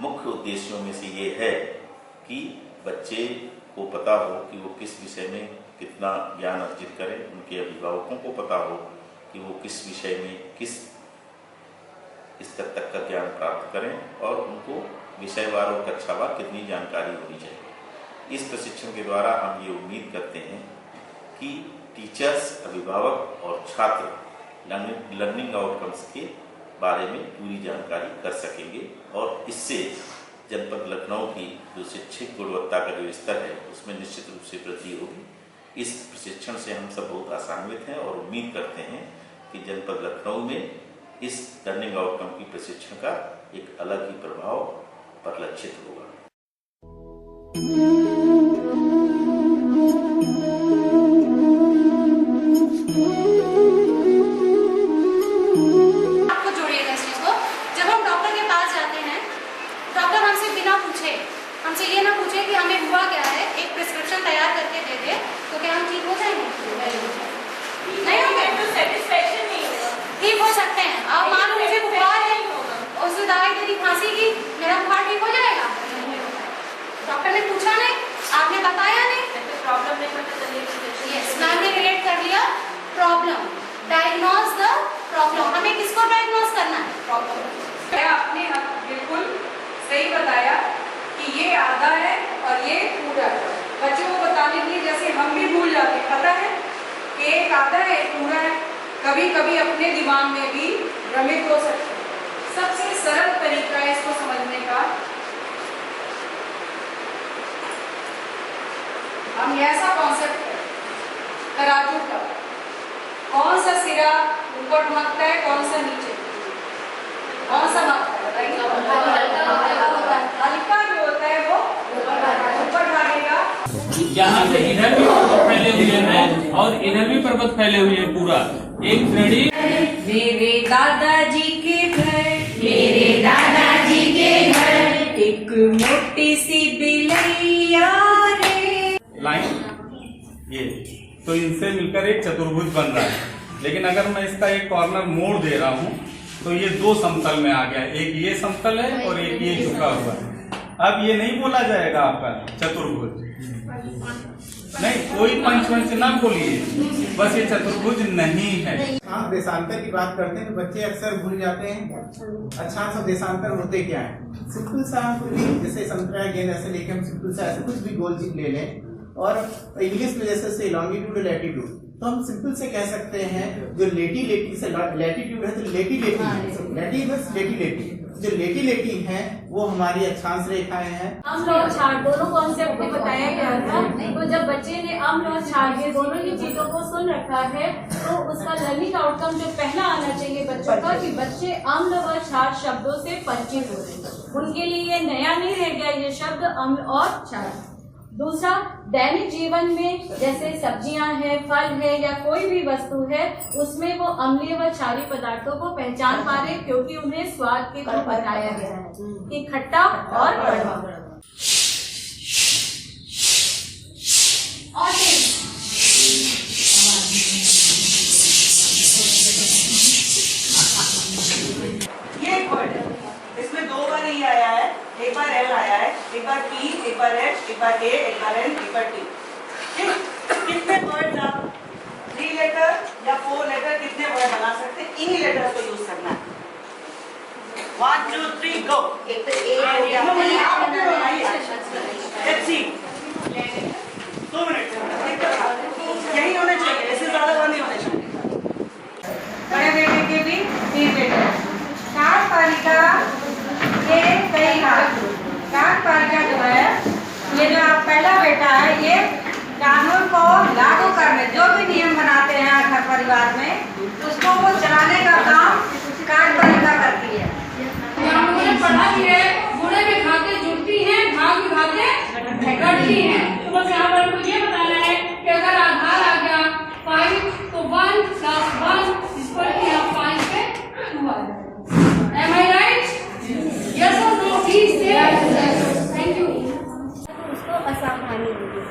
मुख्य उद्देश्यों में से ये है कि बच्चे को पता हो कि वो किस विषय में कितना ज्ञान अर्जित करें, उनके अभिभावकों को पता हो कि वो किस विषय में किस स्तर तक का ज्ञान प्राप्त करें और उनको विषयवार और कक्षावार कितनी जानकारी होनी चाहिए। इस प्रशिक्षण के द्वारा हम ये उम्मीद करते हैं कि टीचर्स, अभिभावक और छात्र लर्निंग आउटकम्स के बारे में पूरी जानकारी कर सकेंगे और इससे जनपद लखनऊ की जो शैक्षिक गुणवत्ता का जो स्तर है उसमें निश्चित रूप से वृद्धि होगी। इस प्रशिक्षण से हम सब बहुत आशान्वित हैं और उम्मीद करते हैं कि जनपद लखनऊ में इस लर्निंग आउटकम की प्रशिक्षण का एक अलग ही प्रभाव परिलक्षित होगा। हमसे ये ना पूछे कि हमें हुआ क्या है, एक प्रिस्क्रिप्शन तैयार करके दे दे तो क्या हम ठीक हो जाएंगे? नहीं होंगे तो सेटिस्फैक्शन नहीं होगा। ठीक हो सकते हैं। आप मान लो मुझे बुखार है, उससे दवाई दे दी खांसी की, मेरा बुखार ठीक हो जाएगा? डॉक्टर ने पूछा नहीं, आपने बताया नहीं, प्रॉब्लम नहीं पता चलेगी। यस, मैम ने रिलेट कर लिया प्रॉब्लम, डायग्नोज द प्रॉब्लम। हमें किसको डायग्नोज करना है? प्रॉब्लम। आपने बिल्कुल सही बताया कि ये आधा है और ये पूरा है। बच्चों को बताने के लिए जैसे हम भी भूल जाते हैं, पता है कि एक आधा है एक पूरा है, कभी कभी अपने दिमाग में भी भ्रमित हो सकते हैं। सबसे सरल तरीका है इसको समझने का, हम ऐसा कॉन्सेप्ट है तराजू का, कौन सा सिरा ऊपर ढकता है, कौन सा नीचे, कौन सा हल्का जो होता है वो ऊपर भागेगा। यहाँ से इधर भी पर्वत फैले हुए हैं और इधर भी पर्वत फैले हुए हैं। पूरा एक श्रेणी। मेरे दादाजी के घर, मेरे दादाजी के घर एक मोटी सी बिलैया रे। लाइन ये तो इनसे मिलकर एक चतुर्भुज बन रहा है, लेकिन अगर मैं इसका एक कॉर्नर मोड़ दे रहा हूँ तो ये दो समतल में आ गया, एक ये समतल है और एक ये झुका हुआ है। अब ये नहीं बोला जाएगा आपका चतुर्भुज, नहीं, कोई पंच ना बोलिए, बस ये चतुर्भुज नहीं है। हम देशांतर की बात करते हैं तो बच्चे अक्सर भूल जाते हैं अक्षांश और देशांतर होते क्या है। सिंपल सा जैसे संतरा गेंद ऐसे लेके हम सिंपल सा ऐसे कुछ भी गोल चीज ले लें और इंग्लिश में जैसे लॉन्गिट्यूड और लैटिट्यूड, तो हम सिंपल से कह सकते हैं जो लेटी से लैटिट्यूड है तो लेटी जो लेटी है वो हमारी अक्षांश रेखाएं हैं। अम्ल और क्षार दोनों कॉन्सेप्ट में बताया गया था, तो जब बच्चे ने अम्ल और क्षार ये दोनों ही चीजों को सुन रखा है तो उसका लर्निंग आउटकम जो पहला आना चाहिए बच्चों का कि बच्चे अम्ल व क्षार शब्दों से परिचित हो रहे हैं। उनके लिए ये नया नहीं रह गया ये शब्द अम्ल और क्षार। दूसरा, दैनिक जीवन में जैसे सब्जियां हैं, फल है या कोई भी वस्तु है, उसमें वो अम्लीय व क्षारीय पदार्थों को पहचान पा रहे क्योंकि उन्हें स्वाद के थ्रू बताया गया है कि खट्टा और कड़वा। ये वर्ड इसमें दो बार ही आया है, एक बार एल आया है, एक बार पी, एक बार एच, एक बार ए, एक बार एन, एक बार टी। कितने वर्ड आप 3 लेटर या 4 लेटर कितने वर्ड बना सकते हैं, इन्हीं लेटर को यूज करना है। 1 2 3 गो। एक तो ए हो गया, आप अपने बनाइए। लेट्स सी 2 मिनट यही होने चाहिए, इससे ज्यादा वर्ड नहीं होने चाहिए। बड़े बेटे के भी 3 बेटे, सात तारीखा ये कई हाथ, सात तारीखा जो है ये जो पहला बेटा है ये कानून को लागू करने, जो भी नियम बनाते हैं घर परिवार में उसको वो चलाने का काम कार्यपालिका करती है। हमने पढ़ा भी है, बूढ़े में खाते जुड़ती हैं, भाग भी खाते घटती हैं। तो बस यहाँ पर मुझे ये बताना है कि अगर आधार आ गया 5 तो 1 + 1 इस पर कि आप 5 पे 2 आ जाए। Am I right? Yes or no? Please say. Thank you. उसको असावधानी होगी।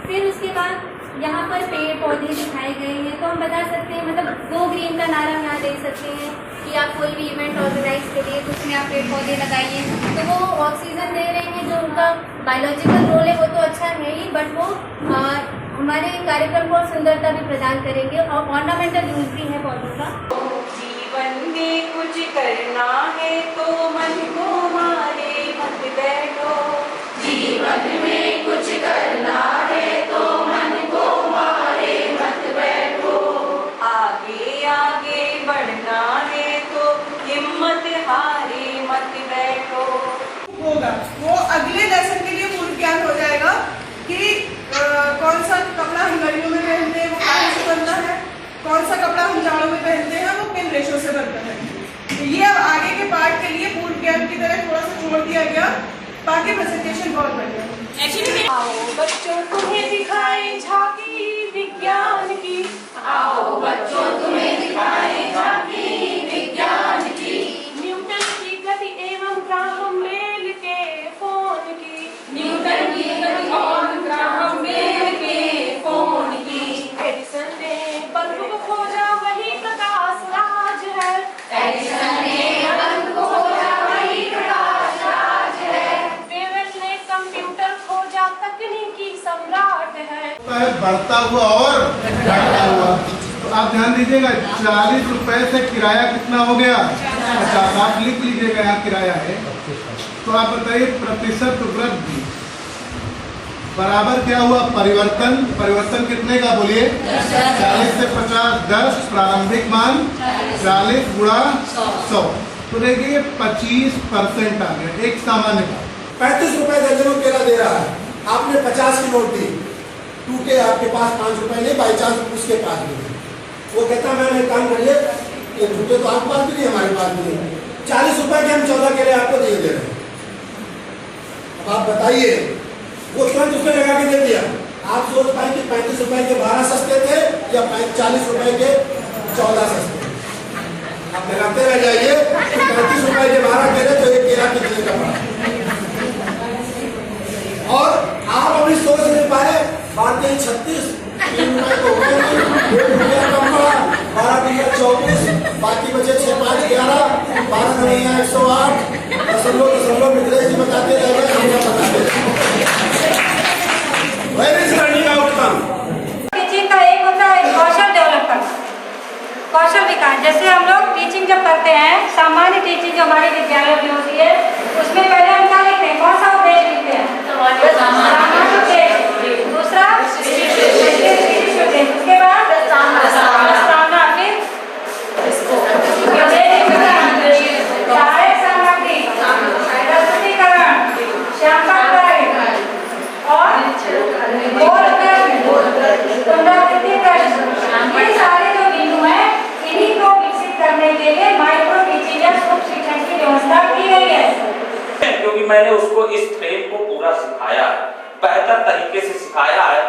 फिर उसके बाद यहाँ पर पेड़ पौधे दिखाए गए हैं, तो हम बता सकते हैं मतलब गो ग्रीन का नारा हम यहाँ दे सकते हैं कि आप कोई भी इवेंट ऑर्गेनाइज करिए तो उसमें आप पेड़ पौधे लगाइए, तो वो ऑक्सीजन दे रहे हैं, जो उनका बायोलॉजिकल रोल है वो तो अच्छा है ही, बट वो हमारे कार्यक्रम को सुंदरता भी प्रदान करेंगे और ऑर्नामेंटल यूज भी है पौधों का। जीवन में कुछ करना है तो मन को मारे मत बैठो, जीवन में कुछ करना है तो मन को मारे मत बैठो, आगे आगे बढ़ना है तो हिम्मत हारे मत बैठो। होगा वो अगले लेसन के लिए पूर्ण ज्ञान हो जाएगा कि कौन सा कपड़ा हम गर्मियों में पहनते हैं वो कहाँ से बनता है, कौन सा कपड़ा हम जाड़ों में पहनते हैं वो किन रेशो से बनता है। तो ये अब आगे के पार्ट के लिए पूर्ण ज्ञान की तरह थोड़ा सा छोड़ दिया गया, बाकी प्रेजेंटेशन बहुत बढ़िया। आओ बच्चों तुम्हें दिखाएं झांकी विज्ञान की, आओ बच्चों तुम्हें दिखाएं झांकी विज्ञान की, न्यूटन की गति एवं ग्राहम बेल के फोन की, न्यूटन की गति और ग्राहम बेल के फोन की, एडिसन ने बल्ब को खोजा वही प्रकाश राज है, एडिसन ने बल्ब को खोजा वही प्रकाश राज है, बेवेल ने कंप्यूटर खोजा तकनीकी सम्राट है। बढ़ता हुआ और घटता हुआ, तो आप ध्यान दीजिएगा 40 रुपए से किराया कितना हो गया 50। आप लिख लीजिएगा यहाँ किराया है, तो आप बताइए प्रतिशत वृद्धि बराबर क्या हुआ परिवर्तन, परिवर्तन कितने का बोलिए 40 से 50 10 प्रारंभिक मान 40 गुणा 100, तो देखिए 25% आ गया एक सामान्य का। 35 रुपए दर्जनों केला दे रहा है, आपने 50 की नोट दी, टूटे आपके पास 5 रुपए नहीं, बाई चांस उसके पास भी नहीं, वो कहता मैंने काम करिए ये टूटे तो आपके पास भी नहीं हमारे पास भी नहीं, 40 रुपए के हम 14 केले आपको दे रहे हैं। अब आप बताइए वो तुरंत उसने लगा के दे दिया, आप सोच पाए कि 35 रुपए के 12 सस्ते थे या 40 रुपए के 14 सस्ते, आप लगाते रह जाइए 35 रुपए के 12 केले तो एक केला कितने का पड़ा। और आप अपनी सोच नहीं पा रहे, बातें 36 3 रुपए तो हो गए, 1 रुपया कम पड़ा, 12 रुपया 24, बाकी बचे 6 5 11, 12 नहीं 108, दशमलव मित्रेश जी बताते रह गए, हम बताते टीचिंग का एक होता है कौशल डेवलप करना, कौशल विकास। जैसे हम लोग टीचिंग जब करते हैं, सामान्य टीचिंग जो हमारे विद्यालय में होती है, उसमें पहले हम क्या लिखते हैं, कौन सा उद्देश्य लिखते हैं, सामान्य उद्देश्य, दूसरा उसके बाद प्रस्तावना, फिर सहायक सामग्री, प्रस्तुतिकरण, श्यामपट्ट और पुनरावृत्ति प्रश्न, ये सारे जो बिंदु हैं इन्हीं को विकसित करने के लिए माइक्रो टीचिंग या सूक्ष्म शिक्षण की व्यवस्था की गई है। क्योंकि मैंने उसको इस फ्रेम को पूरा सिखाया है, बेहतर तरीके से सिखाया है।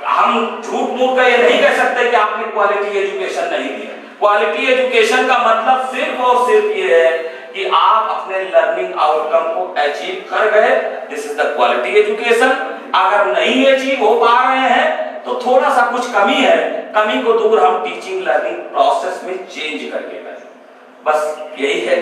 हम झूठ मूठ का ये नहीं कह सकते कि आपने क्वालिटी एजुकेशन नहीं दिया। क्वालिटी एजुकेशन का मतलब सिर्फ और सिर्फ ये है कि आप अपने लर्निंग आउटकम को अचीव कर गए, this is the quality education. अगर नहीं अचीव हो पा रहे हैं तो थोड़ा सा कुछ कमी है, कमी को दूर हम टीचिंग लर्निंग प्रोसेस में चेंज करके करें, बस यही है।